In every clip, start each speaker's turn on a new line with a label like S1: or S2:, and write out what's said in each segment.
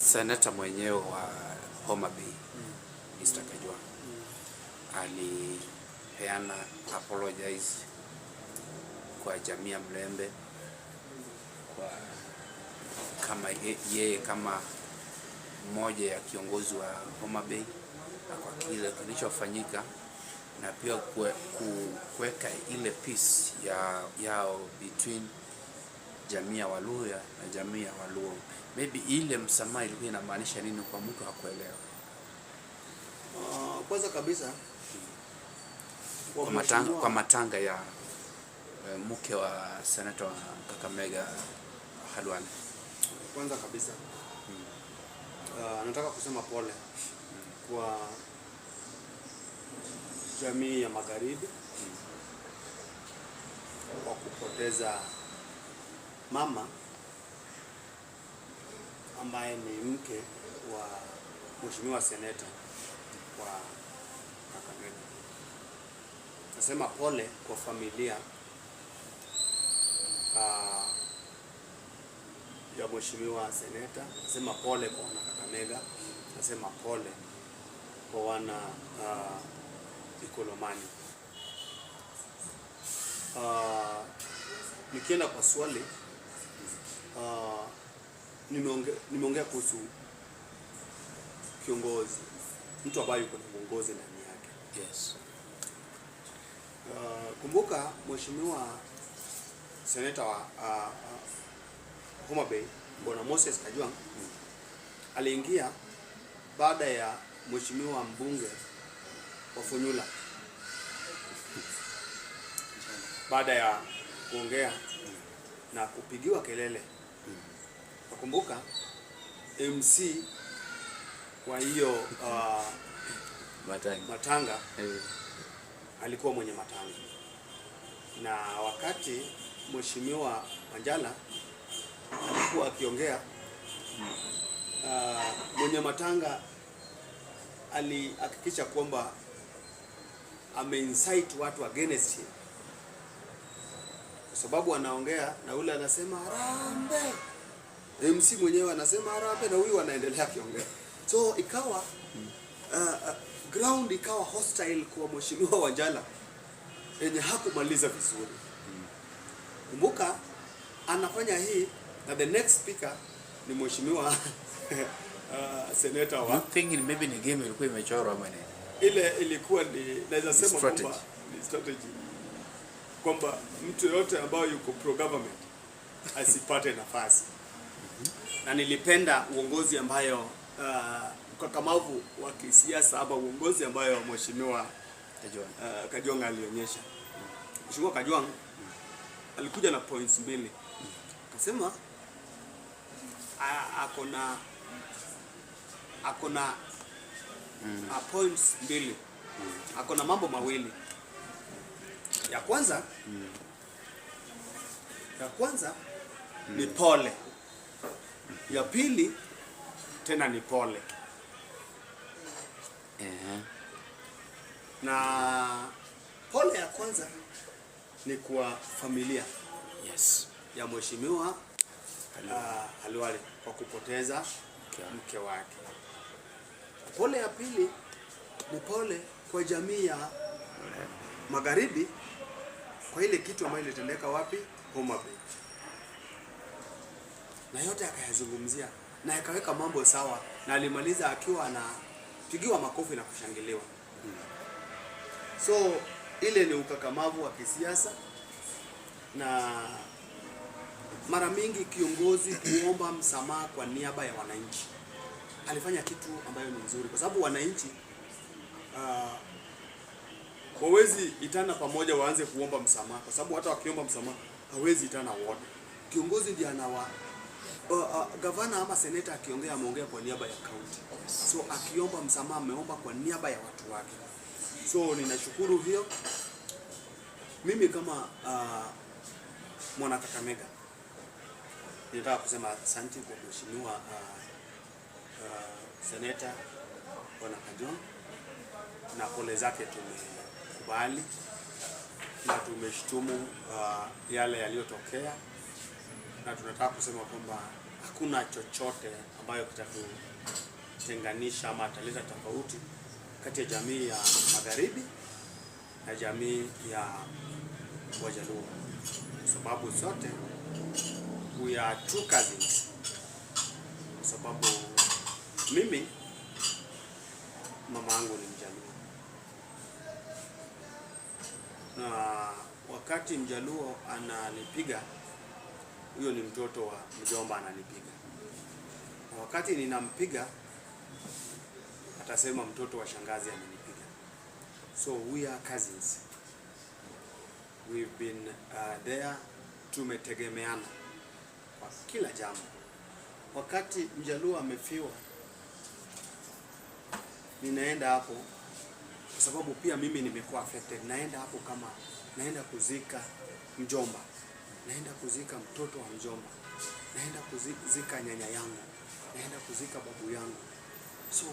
S1: Seneta mwenyewe wa Homa Bay, Mr. Kajwang, alipeana apologize kwa jamii ya Mlembe kwa kama yeye kama mmoja ya kiongozi wa Homa Bay na kwa kile kilichofanyika, na pia kuweka ile peace yao between jamii ya Waluhya na jamii ya Waluo. Maybe ile msamaha ilikuwa inamaanisha nini kwa mtu hakuelewa?
S2: Kwanza kabisa
S1: kwa matanga ya mke wa seneta wa Kakamega Khalwale.
S2: Kwanza kabisa nataka kusema pole kwa jamii ya Magharibi kwa kupoteza mama ambaye ni mke wa mheshimiwa seneta wa Kakamega. Nasema pole kwa familia ya mheshimiwa seneta. Nasema pole kwa wana Kakamega. Nasema pole kwa wana Ikolomani. Nikienda kwa swali, nimeongea kuhusu kiongozi, mtu ambaye yuko na uongozi ndani yake.
S1: Yes.
S2: Kumbuka mheshimiwa seneta wa Homa Bay, Bwana Moses Kajwang, aliingia baada ya mheshimiwa mbunge wa Funyula, baada ya kuongea na kupigiwa kelele. Nakumbuka MC kwa hiyo matanga alikuwa mwenye matanga, na wakati mheshimiwa Wanjala alikuwa akiongea, mwenye matanga alihakikisha kwamba ameincite watu against him, kwa sababu anaongea na ule anasema Harambee, MC mwenyewe anasema Harambee, na huyu anaendelea akiongea. So ikawa ground ikawa hostile kwa mheshimiwa Wanjala yenye hakumaliza vizuri. Kumbuka anafanya hii na the next speaker ni mheshimiwa senator wa.
S1: You think maybe ni game ilikuwa imechorwa ama nini?
S2: Ile ilikuwa ni, naweza sema kwamba ni strategy, kwamba mtu yote ambaye yuko pro government asipate nafasi. Na nilipenda uongozi ambayo ukakamavu wa kisiasa ama uongozi ambayo mheshimiwa Kajwang alionyesha. Mheshimiwa Kajwang alikuja na points mbili. Akasema akona points mbili. Akona mambo mawili. Ya kwanza ni pole. Ya pili tena ni pole. Na pole ya kwanza ni kwa familia,
S1: yes,
S2: ya mheshimiwa Khalwale kwa kupoteza mke wake. Pole ya pili ni pole kwa jamii ya Magharibi kwa ile kitu ambayo ilitendeka wapi? Homa Bay. Na yote akayazungumzia na akaweka mambo sawa, na alimaliza akiwa anapigiwa makofi na kushangiliwa. So ile ni ukakamavu wa kisiasa, na mara mingi kiongozi kuomba msamaha kwa niaba ya wananchi. Alifanya kitu ambayo ni nzuri, kwa sababu wananchi wawezi itana pamoja waanze kuomba msamaha, kwa sababu hata wakiomba msamaha hawezi itana wote. Kiongozi ndiye anawa gavana ama seneta akiongea ameongea kwa niaba ya county. So akiomba msamaha ameomba kwa niaba ya watu wake. So ninashukuru hiyo. Mimi kama mwana Kakamega nataka kusema asante kwa mheshimiwa seneta Bwana Kajwang, na pole zake tumekubali na tumeshtumu yale yaliyotokea, na tunataka kusema kwamba hakuna chochote ambayo kitatutenganisha ama ataleta tofauti kati ya jamii ya magharibi na jamii ya Wajaluo, sababu sote we are true cousins. Sababu mimi mama yangu ni Mjaluo, na wakati Mjaluo ananipiga, huyo ni mtoto wa mjomba ananipiga, na wakati ninampiga atasema mtoto wa shangazi amenipiga. So we are cousins, we've been there, tumetegemeana kwa kila jambo. Wakati Mjaluo amefiwa, ninaenda hapo kwa sababu pia mimi nimekuwa affected. Naenda hapo kama naenda kuzika mjomba, naenda kuzika mtoto wa mjomba, naenda kuzika nyanya yangu, naenda kuzika babu yangu. So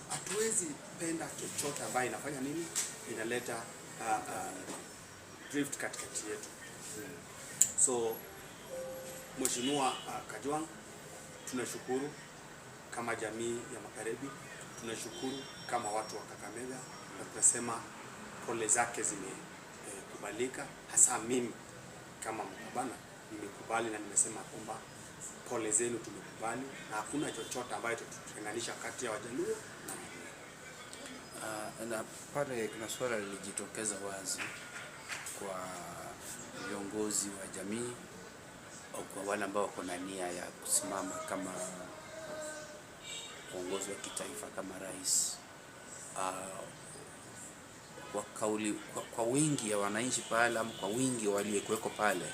S2: hatuwezi penda chochote ambayo inafanya nini, inaleta drift katikati yetu. So Mheshimiwa Kajwang', tunashukuru kama jamii ya magharibi, tunashukuru kama watu wa Kakamega, na tunasema pole zake zimekubalika. Hasa mimi kama Mkabana nimekubali, na nimesema kwamba pole zenu tumekubali, na hakuna chochote ambayo tutenganisha kati ya Wajaluo
S1: na pale kuna swala lilijitokeza wazi kwa viongozi wa jamii au kwa wale ambao wako na nia ya kusimama kama uongozi wa kitaifa kama rais. Kwa wingi ya wananchi pale, ama kwa wingi waliyekuweko pale,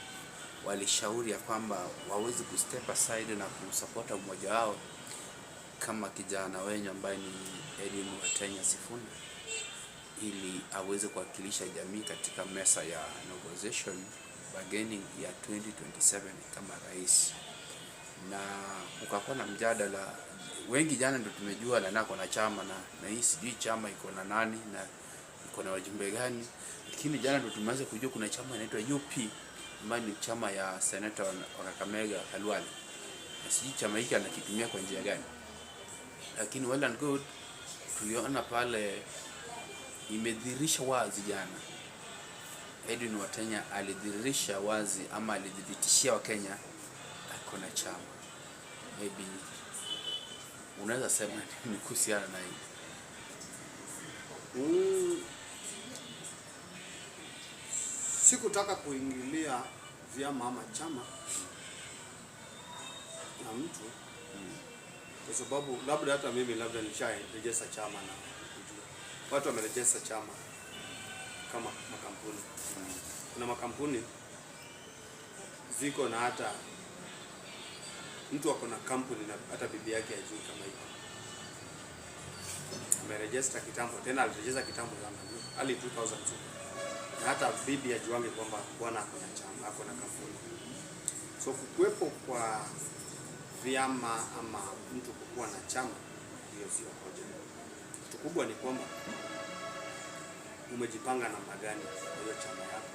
S1: walishauri ya kwamba wawezi kustep aside na kusapota mmoja wao kama kijana wenyu ambaye ni Edwin Watenya Sifuna, ili aweze kuwakilisha jamii katika mesa ya negotiation bargaining ya 2027 kama rais. Na ukakuwa na mjadala wengi. Jana ndio tumejua na nako na chama na hii sijui chama iko na nani na iko na wajumbe gani, lakini jana ndio tumeanza kujua kuna chama inaitwa UP ambayo ni chama ya senator wa Kakamega Khalwale, na sijui chama hiki anakitumia kwa njia gani, lakini well and good. Tuliona pale imedhihirisha wazi jana, Edwin Watenya alidhihirisha wazi ama alidhibitishia Wakenya ako na chama. Maybe unaweza sema ni kuhusiana na hii?
S2: Sikutaka kuingilia vyama ama chama na mtu kwa sababu labda hata mimi labda nisharejesha chama na watu wamerejesha chama kama makampuni. Kuna makampuni ziko na hata mtu wako na kampuni na hata bibi yake hajui kama hiyo. Amerejesta kitambo, tena alirejesta kitambo sana, ali 2002. Na hata bibi ajuange kwamba bwana ako na chama, ako na kampuni. So kukuwepo kwa vyama ama mtu kukuwa na chama, hiyo sio hoja. Kitu kubwa ni kwamba umejipanga namna gani kwa hiyo chama yako,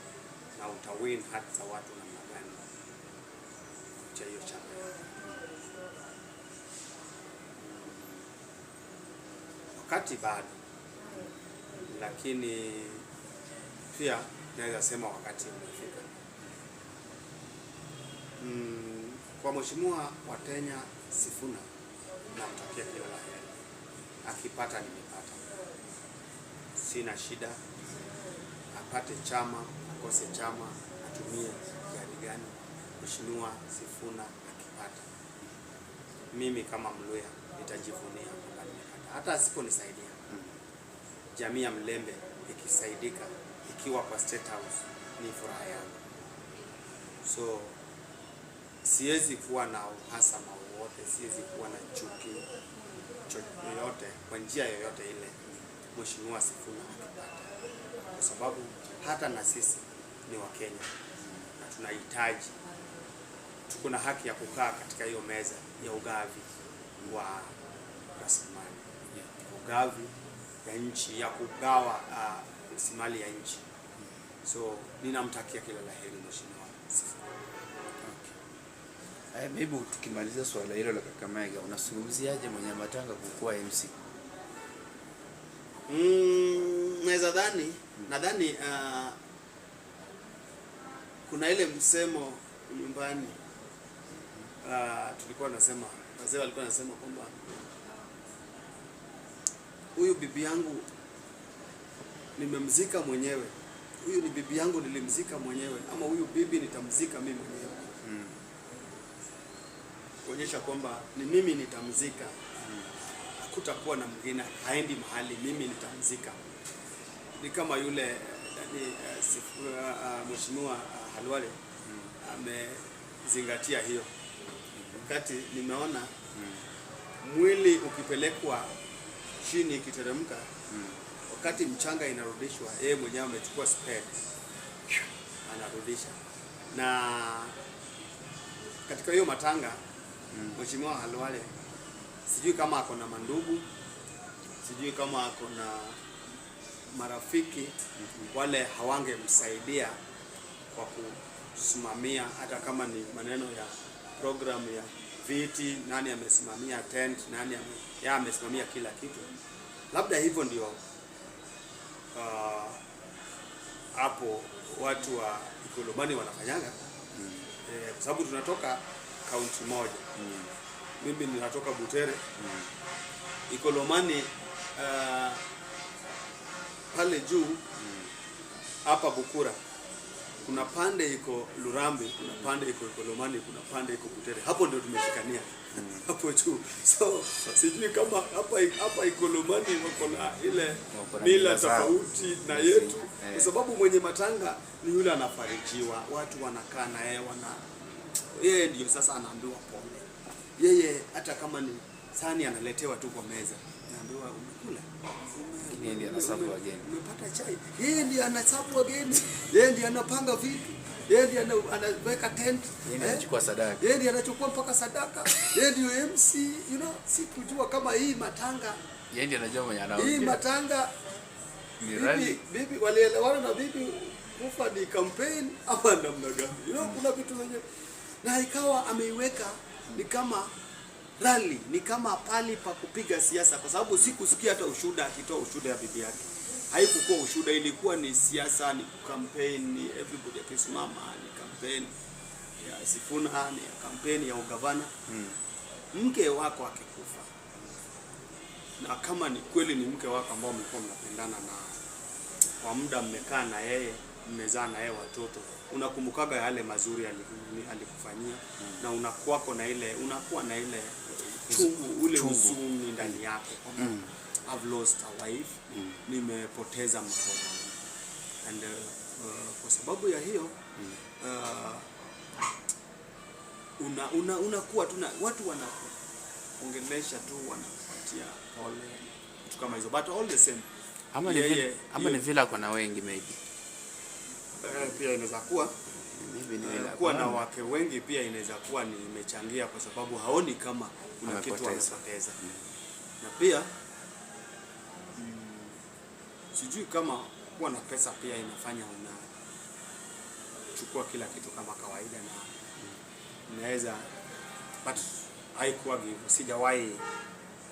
S2: na utawin hati za watu namna gani kwa hiyo chama yako. Wakati bado, lakini pia naweza sema wakati umefika. Kwa Mheshimiwa Watenya Sifuna namtakia kila la heri. Akipata nimepata, sina shida. Apate chama, akose chama, atumie gari gani, Mheshimiwa Sifuna akipata, mimi kama Mluya nitajivunia kwamba nimepata. Hata asiponisaidia, jamii ya Mlembe ikisaidika, ikiwa kwa State House, ni furaha yangu. So siwezi kuwa na uhasama wowote, siwezi kuwa na chuki yoyote kwa njia yoyote ile Mheshimiwa Sifuna akipata, kwa sababu hata na sisi ni Wakenya na tunahitaji, tuko na haki ya kukaa katika hiyo meza ya ugavi wa rasilimali, ugavi ya nchi, ya kugawa rasilimali ya nchi. So ninamtakia kila la heri Mheshimiwa Sifuna.
S1: Maybe tukimaliza swala hilo la Kakamega, unazungumziaje mwenye matanga kukuwa MC?
S2: Nadhani kuna ile msemo nyumbani, tulikuwa nasema, wazee walikuwa nasema kwamba huyu bibi yangu nimemzika mwenyewe, huyu ni bibi yangu nilimzika mwenyewe, ama huyu bibi nitamzika mimi mwenyewe. Kuonyesha kwamba ni mimi nitamzika, hakutakuwa na mwingine, haendi mahali, mimi nitamzika. Ni kama yule Mheshimiwa Halwale amezingatia hiyo. Wakati nimeona mwili ukipelekwa chini ikiteremka, wakati mchanga inarudishwa, yeye mwenyewe amechukua spade anarudisha. Na katika hiyo matanga Mheshimiwa Halwale, sijui kama ako na mandugu, sijui kama ako na marafiki wale hawangemsaidia kwa kusimamia, hata kama ni maneno ya program ya viti, nani amesimamia tent, nani amesimamia kila kitu. Labda hivyo ndio hapo watu wa Ikolomani wanafanyaga, kwa sababu tunatoka kaunti moja. Mimi ninatoka Butere. Ikolomani pale juu hapa Bukura kuna pande iko Lurambi, kuna pande iko Ikolomani, kuna pande iko Butere. Hapo ndio tumeshikania hapo juu. So sijui kama hapa Ikolomani wako na ile mila tofauti na yetu, kwa sababu mwenye matanga ni yule anafarijiwa, watu wanakaa na yeye ndio sasa anaambiwa pole. Yeye hata kama ni sahani analetewa tu kwa meza, anaambiwa umekula,
S1: yeye ndiye anasabu wageni,
S2: umepata chai, yeye ndiye anasabu wageni, yeye ndiye anapanga vitu, yeye ndiye anaweka tent,
S1: yeye ndiye anachukua sadaka,
S2: yeye ndiye anachukua mpaka sadaka, yeye ndiye MC. Si kujua kama hii matanga,
S1: yeye ndiye anajua mwenye anaongea.
S2: Hii matanga ni rally. Bibi walielewana na bibi kufa ni campaign ama namna gani? Kuna vitu zenye na ikawa ameiweka ni kama rally, ni kama pali pa kupiga siasa, kwa sababu sikusikia hata ushuda akitoa ushuda ya bibi yake. Haikuwa ushuda, ilikuwa ni siasa, ni campaign, ni everybody akisimama, ni campaign ya Sifuna, ni campaign ya ugavana. Mke wako akikufa, na kama ni kweli ni mke wako ambao mlikuwa mnapendana na kwa muda mmekaa na yeye, mmezaa na yeye watoto, unakumbukaga yale mazuri alikufanyia, na unakuwa na ile chungu, ule huzuni ndani yako kwamba I've lost a wife, nimepoteza mtoto. And kwa sababu ya hiyo unakuwa tu watu wanaongelesha tu, wanapatia pole, kitu kama hizo, but all the same
S1: ni vile kuna wengi maybe
S2: pia inaweza kuwa kuwa na wake wengi, pia inaweza kuwa ni imechangia, kwa sababu haoni kama kuna kitu amepoteza. Na pia sijui kama kuwa na pesa pia inafanya unachukua kila kitu kama kawaida, na inaweza, but haikuwa hivyo. Sijawahi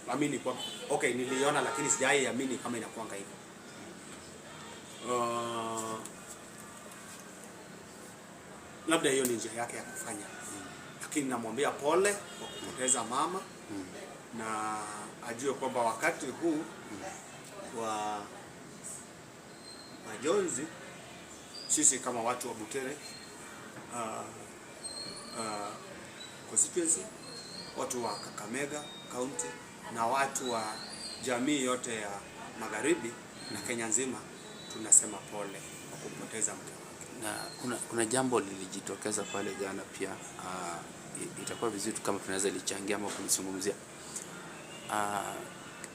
S2: amini kwa niliona, lakini sijawahi amini kama inakuwa hivyo. Labda hiyo ni njia yake ya kufanya, lakini namwambia pole kwa kupoteza mama, na ajue kwamba wakati huu wa majonzi, sisi kama watu wa Butere constituency, watu wa Kakamega County, na watu wa jamii yote ya Magharibi na Kenya nzima, tunasema pole kwa kupoteza mke wake.
S1: Na kuna jambo lilijitokeza pale jana pia, itakuwa vizuri kama tunaweza lichangia ama kulizungumzia.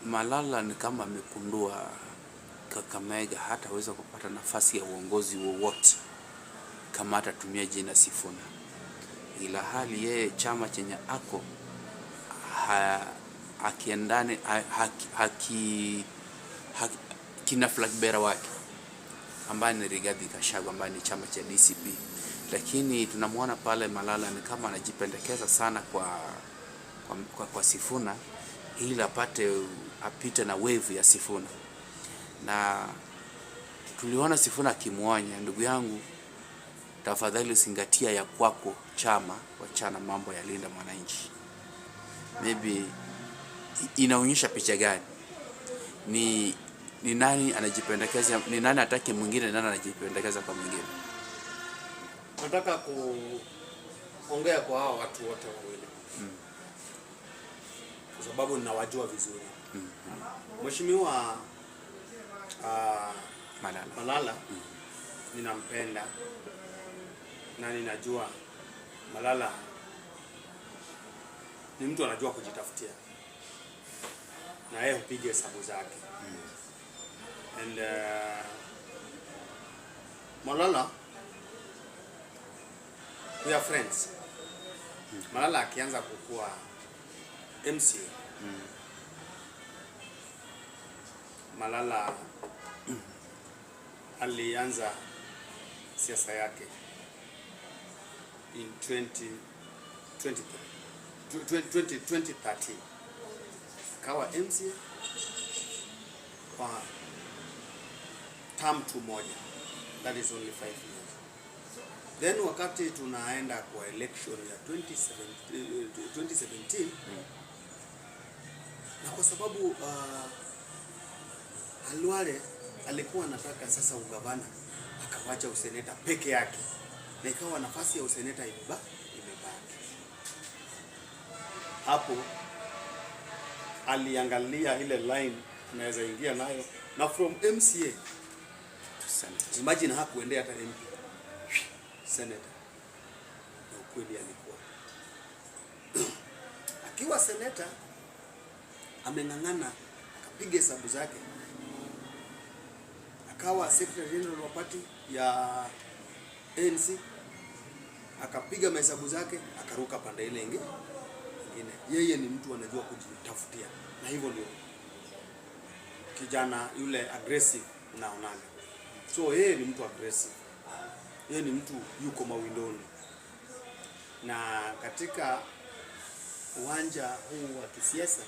S1: Malala ni kama amekundua Kakamega hataweza kupata nafasi ya uongozi wowote kama atatumia jina Sifuna, ila hali yeye chama chenye ako akiendane kina flag bearer wake ambaye ni Rigathi Gachagua, ambaye ni chama cha DCP. lakini tunamwona pale Malala ni kama anajipendekeza sana kwa Sifuna ili apite na wave ya Sifuna, na tuliona Sifuna akimwonya, ndugu yangu, tafadhali zingatia ya kwako chama, wachana mambo ya Linda Mwananchi. Maybe inaonyesha picha gani? Ni nani anajipendekeza, ni nani atake mwingine, ni nani anajipendekeza kwa mwingine?
S2: Nataka kuongea kwa hao watu wote wawili kwa sababu ninawajua vizuri. Mheshimiwa Malala ninampenda na ninajua Malala ni mtu anajua kujitafutia na yeye hupiga hesabu zake. And Malala, we are friends. Malala akianza kukua MCA, Malala alianza siasa yake in 2013 kawa MCA kwa term 2 moja, that is only 5 years. Then wakati tunaenda kwa election ya 2017 na kwa sababu Halwale alikuwa anataka sasa ugavana, akawacha useneta peke yake, na ikawa nafasi ya useneta imebaki. Hapo aliangalia ile line anaweza ingia nayo, na from MCA imagine hakuendea hata MP, senator. Na ukweli alikuwa akiwa senator ameng'ang'ana, akapiga hesabu zake, akawa secretary general wa party ya ANC, akapiga mahesabu zake, akaruka pande ile ingine. Yeye ni mtu anajua kujitafutia, na hivyo ndio kijana yule aggressive unaonaga. So yeye ni mtu aggressive, yeye ni mtu yuko mawindoni, na katika uwanja huu wa kisiasa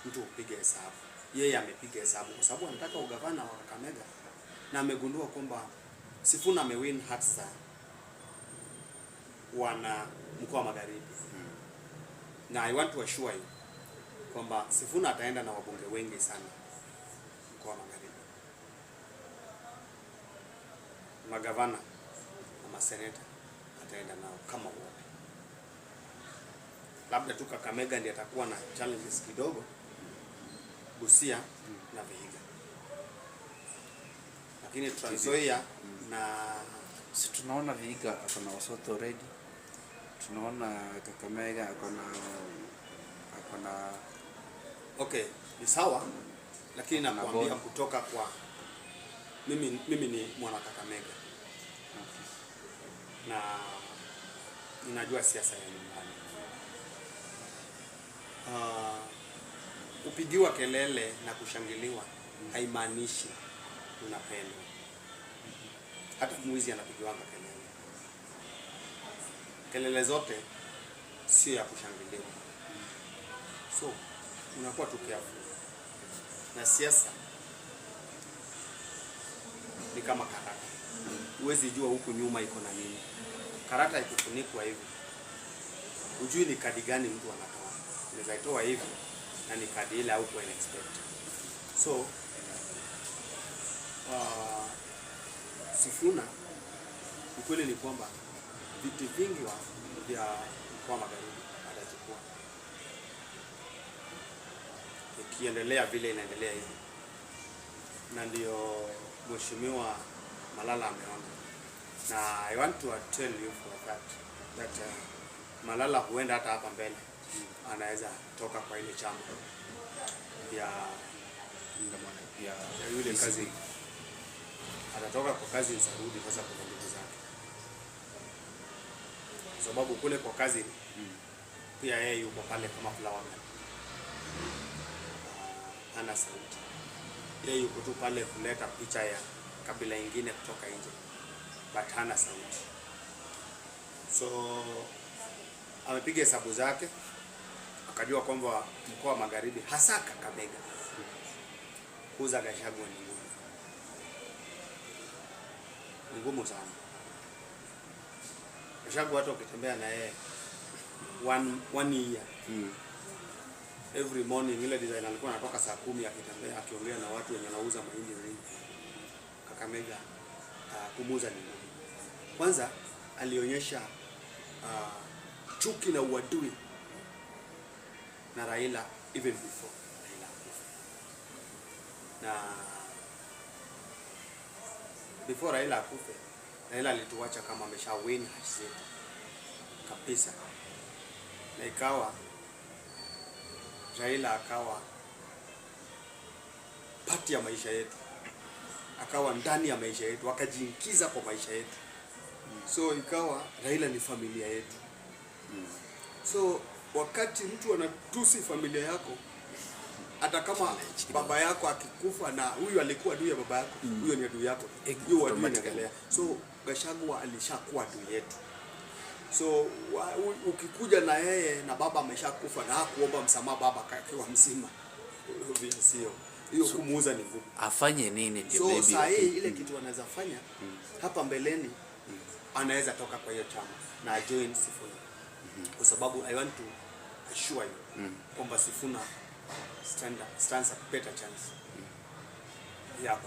S2: mtu upiga hesabu. Yeye amepiga hesabu kwa sababu anataka ugavana wa Kakamega, na amegundua kwamba Sifuna amewin hearts za wana mkoa wa Magharibi. Na I want to assure you kwamba Sifuna ataenda na wabunge wengi sana mkoa wa Magharibi, magavana na maseneta ataenda nao kama wote. Labda tu Kakamega ndiye atakuwa na challenges kidogo, Busia na Vihiga, lakini Trans Nzoia na
S1: si tunaona Vihiga akona Wasotho already, tunaona Kakamega akona
S2: okay, ni sawa, lakini nakwambia kutoka kwa mimi ni mwana Kakamega. Okay. Na ninajua siasa ya nyumbani. Kupigiwa kelele na kushangiliwa haimaanishi unapendwa. Hata mwizi anapigiwa kelele. Kelele zote sio ya kushangiliwa. So unakuwa tu careful. Na siasa ni kama karata. Huwezi jua huku nyuma iko na nini. Karata ikifunikwa hivi, hujui ni kadi gani mtu anatoa. Unaweza itoa hivi na ni kadi ile au kwa expect. So Sifuna, ukweli ni kwamba viti vingi vya mkoa wa Magharibi atachukua. Ikiendelea vile inaendelea hivi. Na ndio Mheshimiwa Malala ameona. Na I want to tell you for that Malala huenda hata hapa mbele anaweza toka kwa ile chama ya yule kazi, atatoka kwa kazi nsarudi sasa kwa ndugu zake, kwa sababu kule kwa kazi pia yeye yuko pale kama flower man, ana sauti. Yeye yuko tu pale kuleta picha ya kabila ingine kutoka nje, but hana sauti. So amepiga hesabu zake, akajua kwamba mkoa wa Magharibi hasa Kakamega kuuza Gachagua ni ngumu sana. Gachagua hata ukitembea na yeye one year every morning, ile design alikuwa anatoka saa 10 akitembea akiongea na watu wenye wanauza mahindi wengi Kakamega, kumuuza ni ngumu. Kwanza alionyesha chuki na uadui na Raila even before Raila akufa. Na before Raila akufe, Raila alituacha kama amesha win hasi kabisa, na ikawa Raila akawa pati ya maisha yetu, akawa ndani ya maisha yetu, akajiingiza kwa maisha yetu. So ikawa Raila ni familia yetu. So wakati mtu anatusi familia yako, hata kama baba yako akikufa na huyu alikuwa adui ya baba yako, huyo ni adui yako, hiyo adui inaendelea. So Gachagua alishakuwa adui yetu. So ukikuja na yeye na baba ameshakufa na hakuomba msamaha baba akiwa mzima, sio hiyo, kumuuza ni ngumu.
S1: Afanye nini ndio
S2: baby?
S1: So
S2: sasa hii ile kitu anaweza fanya hapa mbeleni, anaweza toka kwa hiyo chama na join Sifuna. Kwa sababu I want to assure you kwamba Sifuna stands a better chance ya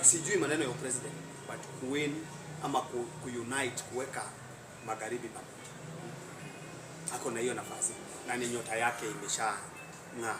S2: sijui maneno ya president, but win ama unite, kuweka Magharibi pamoja. Ako na hiyo nafasi na ni nyota yake imesha ng'aa.